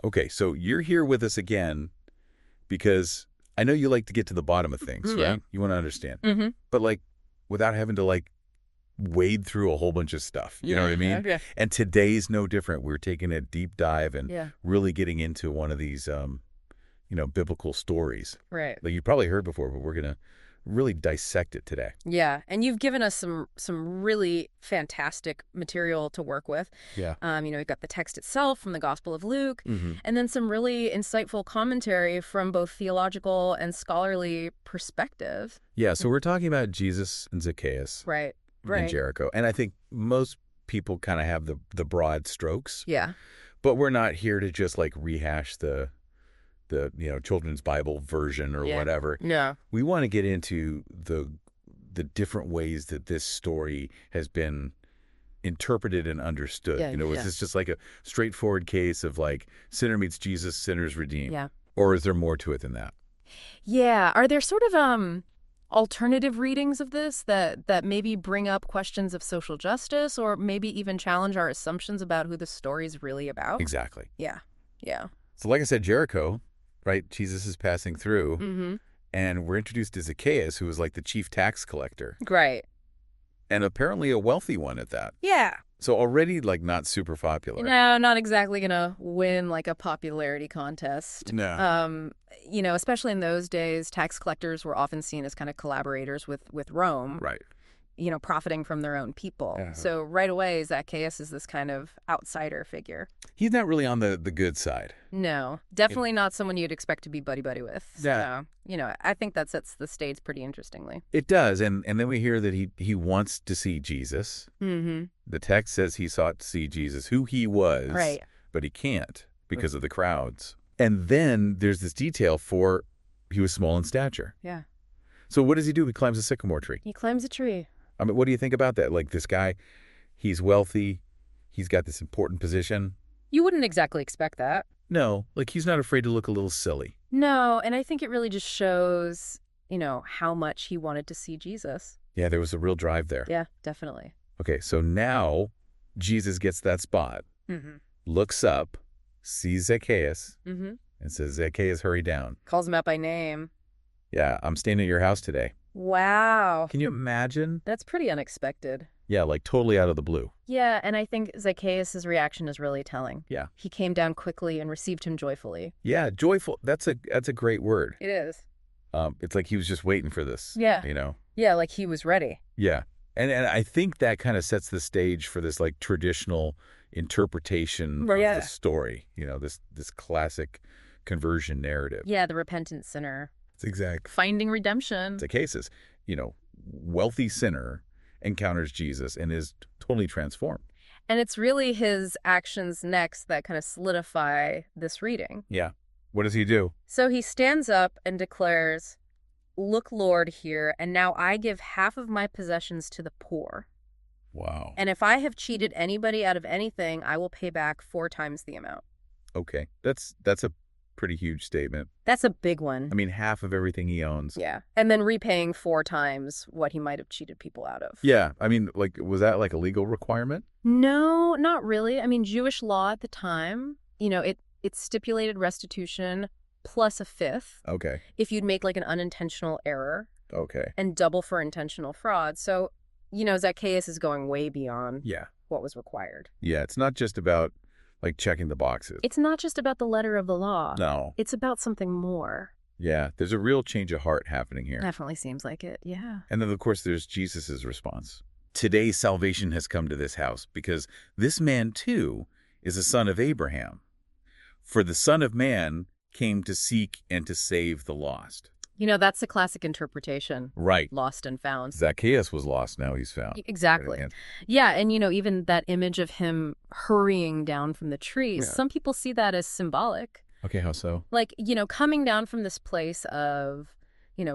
Okay, so you're here with us again because I know you like to get to the bottom of things, Yeah. right? You want to understand. Mm-hmm. But like without having to like wade through a whole bunch of stuff. You know what I mean? Okay. And today's no different. We're taking a deep dive and Yeah. really getting into one of these biblical stories. Right. Like you probably heard before, but we're going to really dissect it today. Yeah, and you've given us some really fantastic material to work with. Yeah. We've got the text itself from the Gospel of Luke, Mm-hmm. and then some really insightful commentary from both theological and scholarly perspective. Yeah, so we're talking about Jesus and Zacchaeus Right. in Right. Jericho. And I think most people kind of have the broad strokes, Yeah. but we're not here to just like rehash the children's Bible version or Yeah. whatever. Yeah. We want to get into the different ways that this story has been interpreted and understood. Yeah, Is yeah. this just like a straightforward case of like sinner meets Jesus, sinners redeemed? Yeah. Or is there more to it than that? Yeah. Are there sort of alternative readings of this that maybe bring up questions of social justice or maybe even challenge our assumptions about who the story's really about? Exactly. Yeah. Yeah. So like I said, Jericho, right? Jesus is passing through. Mm-hmm. And we're introduced to Zacchaeus, who was like the chief tax collector, Right. and apparently a wealthy one at that. Yeah. So already like not super popular. No, not exactly gonna win like a popularity contest. No. Especially in those days, tax collectors were often seen as kind of collaborators with Rome, Right. Profiting from their own people. Yeah. So right away, Zacchaeus is this kind of outsider figure. He's not really on the good side. No, definitely not someone you'd expect to be buddy-buddy with. Yeah. So, I think that sets the stage pretty interestingly. It does. And then we hear that he wants to see Jesus. Mm-hmm. The text says he sought to see Jesus, who he was. Right. But he can't because of the crowds. And then there's this detail for he was small in stature. Yeah. So what does he do? He climbs a sycamore tree. He climbs a tree. I mean, what do you think about that? Like this guy, he's wealthy. He's got this important position. You wouldn't exactly expect that. No, like he's not afraid to look a little silly. No, and I think it really just shows, how much he wanted to see Jesus. Yeah, there was a real drive there. Yeah, definitely. Okay, so now Jesus gets that spot, Mm-hmm. looks up, sees Zacchaeus, Mm-hmm. and says, Zacchaeus, hurry down. Calls him out by name. Yeah, I'm staying at your house today. Wow. Can you imagine? That's pretty unexpected. Yeah, like totally out of the blue. Yeah, and I think Zacchaeus' reaction is really telling. Yeah. He came down quickly and received him joyfully. Yeah, joyful. That's a great word. It is. It's like he was just waiting for this. Yeah. Yeah, like he was ready. Yeah. And I think that kind of sets the stage for this like traditional interpretation of Yeah. the story, this classic conversion narrative. Yeah, the repentant sinner. It's exact. Finding redemption. Zacchaeus, wealthy sinner encounters Jesus and is totally transformed. And it's really his actions next that kind of solidify this reading. Yeah. What does he do? So he stands up and declares, "Look, Lord, here, and now I give half of my possessions to the poor. Wow. And if I have cheated anybody out of anything, I will pay back 4 times the amount." Okay. That's a pretty huge statement. That's a big one. I mean, half of everything he owns. Yeah. And then repaying 4 times what he might have cheated people out of. Yeah. I mean, like, was that like a legal requirement? No, not really. I mean, Jewish law at the time, it stipulated restitution plus a fifth Okay. if you'd make like an unintentional error Okay. and double for intentional fraud. So, Zacchaeus is going way beyond Yeah. what was required. Yeah. It's not just about like checking the boxes. It's not just about the letter of the law. No. It's about something more. Yeah. There's a real change of heart happening here. Definitely seems like it. Yeah. And then, of course, there's Jesus's response. Today, salvation has come to this house because this man, too, is a son of Abraham. For the Son of Man came to seek and to save the lost. That's the classic interpretation. Right. Lost and found. Zacchaeus was lost, now he's found. Exactly. Right. Yeah, and even that image of him hurrying down from the trees, Yeah. some people see that as symbolic. Okay, how so? Like, coming down from this place of,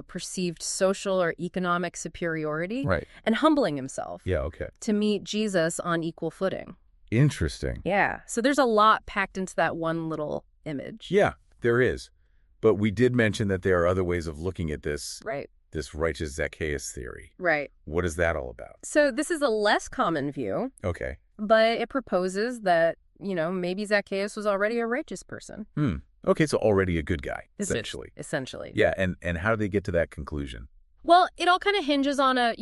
perceived social or economic superiority Right. and humbling himself Yeah, okay. to meet Jesus on equal footing. Interesting. Yeah. So there's a lot packed into that one little image. Yeah, there is. But we did mention that there are other ways of looking at this righteous Zacchaeus theory. Right. What is that all about? So this is a less common view, Okay. but it proposes that maybe Zacchaeus was already a righteous person. Okay, so already a good guy, essentially. Essentially. Yeah, and how do they get to that conclusion? Well, it all kind of hinges on a,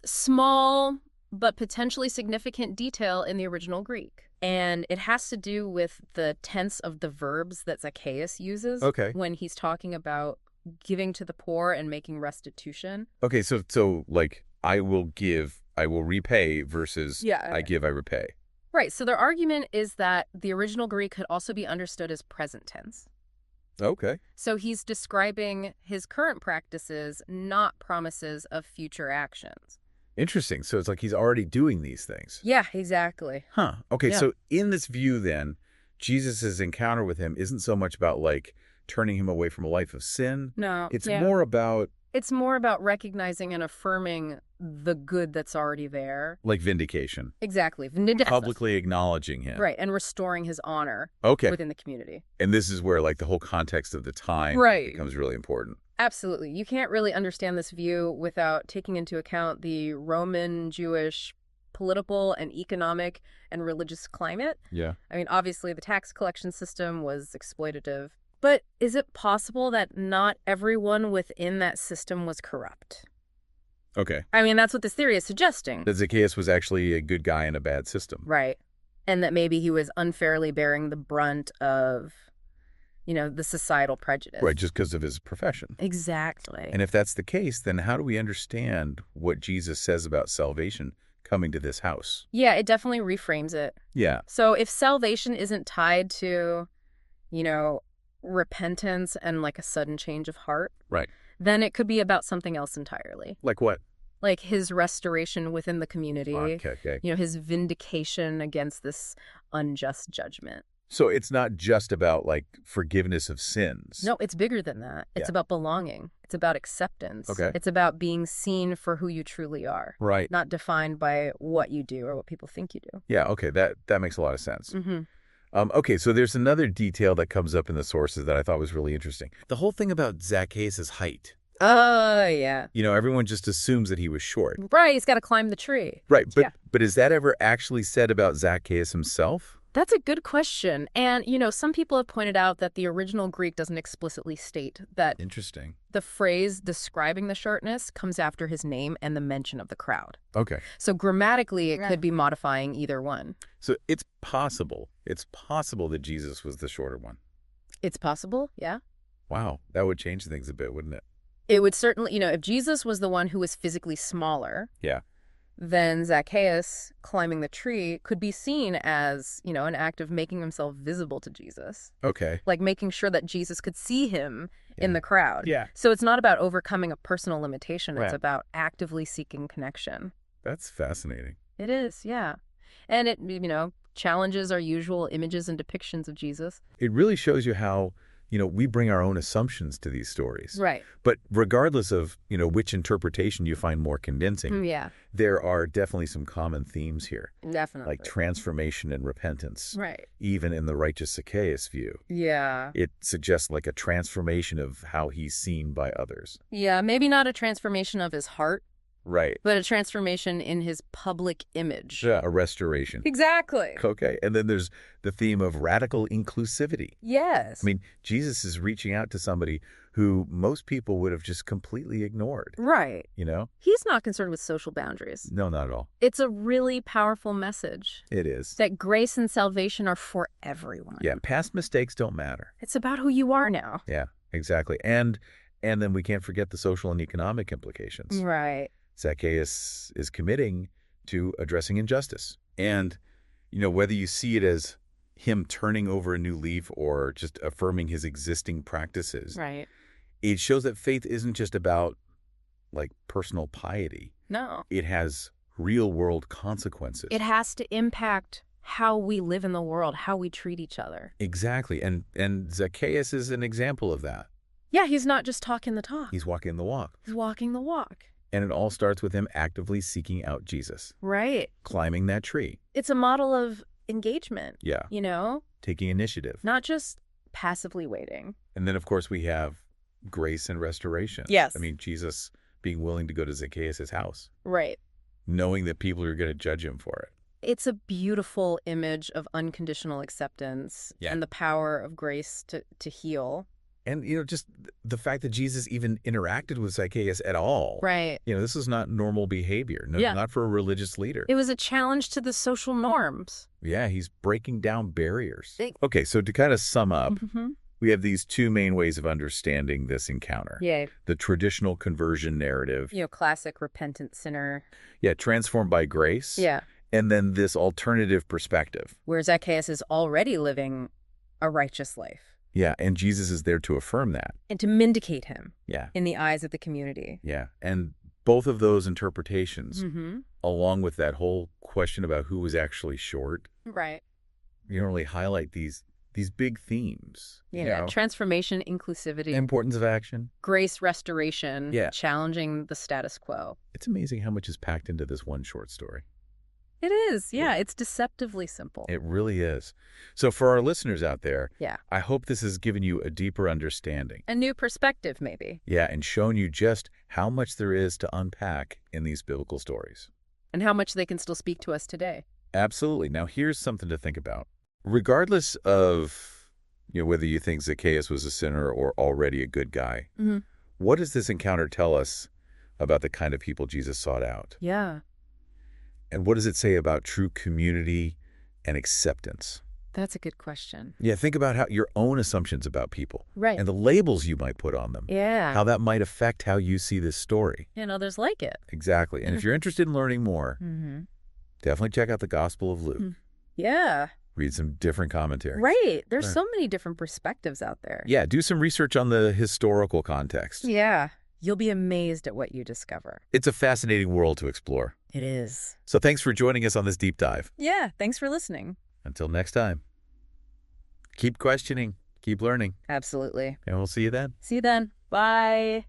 small but potentially significant detail in the original Greek. And it has to do with the tense of the verbs that Zacchaeus uses when he's talking about giving to the poor and making restitution. Okay, so like, I will give, I will repay versus I give, I repay. Right, so their argument is that the original Greek could also be understood as present tense. Okay. So he's describing his current practices, not promises of future actions. Interesting. So it's like he's already doing these things. Yeah, exactly. Huh. Okay, Yeah. so in this view then, Jesus' encounter with him isn't so much about like turning him away from a life of sin. No. It's yeah. more about It's more about recognizing and affirming the good that's already there. like vindication, Exactly. publicly acknowledging him. Right, and restoring his honor Okay. within the community. And this is where like the whole context of the time Right. becomes really important. Absolutely. You can't really understand this view without taking into account the Roman Jewish political and economic and religious climate. Yeah. I mean, obviously, the tax collection system was exploitative. But is it possible that not everyone within that system was corrupt? Okay. I mean, that's what this theory is suggesting. That Zacchaeus was actually a good guy in a bad system. Right. And that maybe he was unfairly bearing the brunt of, the societal prejudice. Right, just because of his profession. Exactly. And if that's the case, then how do we understand what Jesus says about salvation coming to this house? Yeah, it definitely reframes it. Yeah. So if salvation isn't tied to, repentance and like a sudden change of heart, Right. then it could be about something else entirely. Like what? Like his restoration within the community, Okay. his vindication against this unjust judgment. So it's not just about like forgiveness of sins. No, it's bigger than that. It's Yeah. about belonging. It's about acceptance. Okay. It's about being seen for who you truly are, Right. not defined by what you do or what people think you do. Yeah, okay, that makes a lot of sense. Mm-hmm. Okay, so there's another detail that comes up in the sources that I thought was really interesting. The whole thing about Zacchaeus' height. Oh, yeah. Everyone just assumes that he was short. Right, he's got to climb the tree. Right, Yeah. but is that ever actually said about Zacchaeus himself? That's a good question. And, some people have pointed out that the original Greek doesn't explicitly state that Interesting. the phrase describing the shortness comes after his name and the mention of the crowd. Okay. So grammatically, it Right. could be modifying either one. So it's possible that Jesus was the shorter one. It's possible, yeah. Wow, that would change things a bit, wouldn't it? It would certainly, if Jesus was the one who was physically smaller, Yeah. then Zacchaeus climbing the tree could be seen as, an act of making himself visible to Jesus, Okay. like making sure that Jesus could see him in Yeah. the crowd. Yeah. So it's not about overcoming a personal limitation. It's Right. about actively seeking connection. That's fascinating. It is, yeah. And it, challenges our usual images and depictions of Jesus. It really shows you how, we bring our own assumptions to these stories. Right. But regardless of, which interpretation you find more convincing, Yeah, there are definitely some common themes here, definitely. like transformation and repentance, Right. even in the righteous Zacchaeus view. Yeah. It suggests like a transformation of how he's seen by others. Yeah, maybe not a transformation of his heart, Right. but a transformation in his public image. Yeah, a restoration. Exactly. Okay. And then there's the theme of radical inclusivity. Yes. I mean, Jesus is reaching out to somebody who most people would have just completely ignored, Right. He's not concerned with social boundaries. No, not at all. It's a really powerful message It is. that grace and salvation are for everyone. Yeah, past mistakes don't matter. It's about who you are now. Yeah, exactly. And then we can't forget the social and economic implications. Right. Zacchaeus is committing to addressing injustice. And, whether you see it as him turning over a new leaf or just affirming his existing practices, Right. it shows that faith isn't just about, like, personal piety. No. It has real-world consequences. It has to impact how we live in the world, how we treat each other. Exactly. And Zacchaeus is an example of that. Yeah, he's not just talking the talk. He's walking the walk. He's walking the walk. And it all starts with him actively seeking out Jesus, Right. climbing that tree. It's a model of engagement, Yeah. Taking initiative. not just passively waiting. And then, of course, we have grace and restoration. Yes. I mean, Jesus being willing to go to Zacchaeus' house, Right. knowing that people are going to judge him for it. It's a beautiful image of unconditional acceptance Yeah. and the power of grace to heal. And, just the fact that Jesus even interacted with Zacchaeus at all. Right. This is not normal behavior, Yeah. not for a religious leader. It was a challenge to the social norms. Yeah, he's breaking down barriers. Big- Okay, so to kind of sum up, Mm-hmm. we have these two main ways of understanding this encounter. Yeah. The traditional conversion narrative, Classic repentant sinner. transformed by grace. Yeah. And then this alternative perspective. Where Zacchaeus is already living a righteous life. Yeah, and Jesus is there to affirm that. And to vindicate him Yeah, in the eyes of the community. yeah. And both of those interpretations, Mm-hmm. along with that whole question about who was actually short, Right. really highlight these big themes. Yeah. Transformation, inclusivity, Importance of action. grace restoration, Yeah. challenging the status quo. It's amazing how much is packed into this one short story. It is. Yeah. It's deceptively simple. It really is. So for our listeners out there, Yeah. I hope this has given you a deeper understanding. A new perspective, maybe. Yeah, and shown you just how much there is to unpack in these biblical stories. And how much they can still speak to us today. Absolutely. Now, here's something to think about. Regardless of whether you think Zacchaeus was a sinner or already a good guy, Mm-hmm. what does this encounter tell us about the kind of people Jesus sought out? Yeah. And what does it say about true community and acceptance? That's a good question. Yeah, think about how your own assumptions about people Right. and the labels you might put on them, Yeah. how that might affect how you see this story. And others like it. Exactly. And if you're interested in learning more, Mm-hmm. definitely check out the Gospel of Luke. Yeah. Read some different commentaries. Right. There's Right. so many different perspectives out there. Yeah, do some research on the historical context. Yeah. You'll be amazed at what you discover. It's a fascinating world to explore. It is. So thanks for joining us on this deep dive. Yeah. Thanks for listening. Until next time, keep questioning, keep learning, Absolutely. and we'll see you then. See you then. Bye.